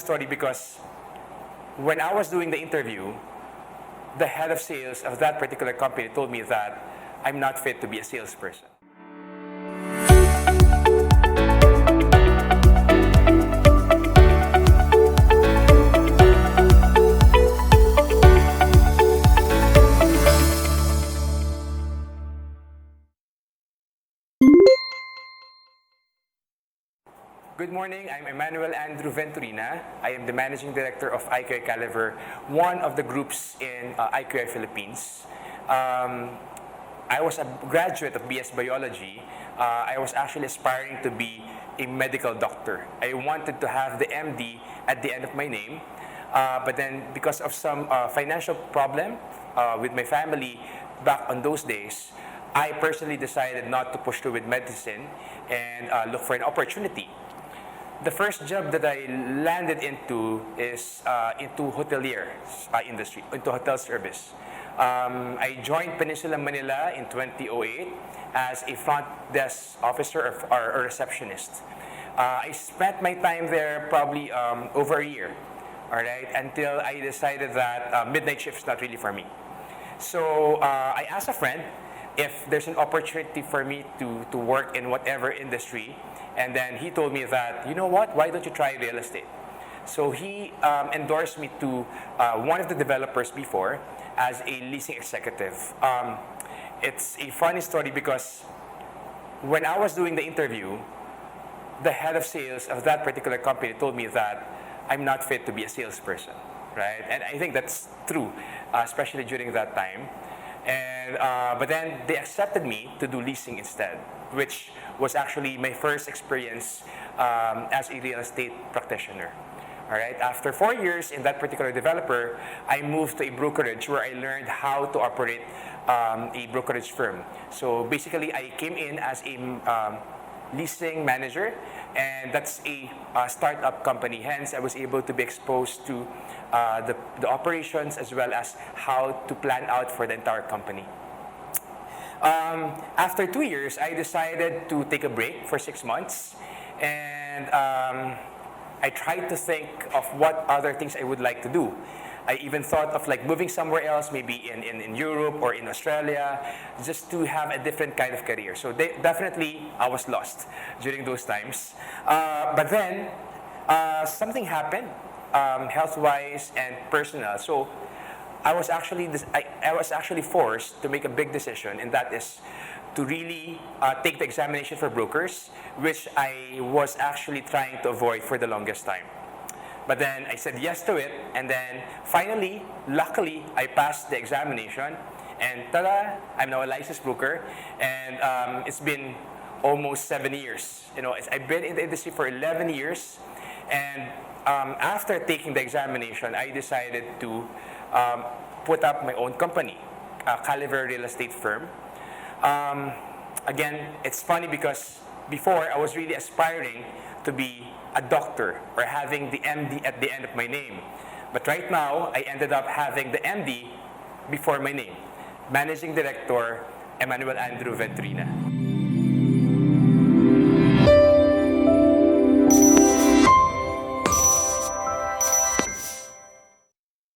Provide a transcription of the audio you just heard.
story because when I was doing the interview, the head of sales of that particular company told me that I'm not fit to be a salesperson. Good morning, I'm Emmanuel Andrew Venturina. I am the Managing Director of IQI Caliver, one of the groups in IQI Philippines. I was a graduate of BS Biology. I was actually aspiring to be a medical doctor. I wanted to have the MD at the end of my name, but then because of some financial problem with my family back on those days, I personally decided not to push through with medicine and look for an opportunity. The first job that I landed into is into hotelier industry, into hotel service. I joined Peninsula Manila in 2008 as a front desk officer or a receptionist. I spent my time there probably over a year, all right, until I decided that midnight shift is not really for me. So I asked a friend if there's an opportunity for me to work in whatever industry. And then he told me that, you know what, why don't you try real estate? So he endorsed me to one of the developers before as a leasing executive. It's a funny story because when I was doing the interview, the head of sales of that particular company told me that I'm not fit to be a salesperson, right? And I think that's true, especially during that time. And, but then they accepted me to do leasing instead, which was actually my first experience as a real estate practitioner. All right. After 4 years in that particular developer, I moved to a brokerage where I learned how to operate a brokerage firm. So basically, I came in as a leasing manager, and that's a startup company. Hence, I was able to be exposed to the operations as well as how to plan out for the entire company. After 2 years, I decided to take a break for 6 months, and I tried to think of what other things I would like to do. I even thought of like moving somewhere else, maybe in Europe or in Australia, just to have a different kind of career. So definitely, I was lost during those times. But then, something happened, health-wise and personal. So I was actually forced to make a big decision, and that is to really take the examination for brokers, which I was actually trying to avoid for the longest time. But then I said yes to it, and then finally, luckily, I passed the examination, and tada, I'm now a licensed broker, and it's been almost 7 years. You know, I've been in the industry for 11 years, and after taking the examination, I decided to put up my own company, a Caliver real estate firm. Again, it's funny because before I was really aspiring to be a doctor or having the MD at the end of my name. But right now, I ended up having the MD before my name. Managing Director, Emmanuel Andrew Venturina.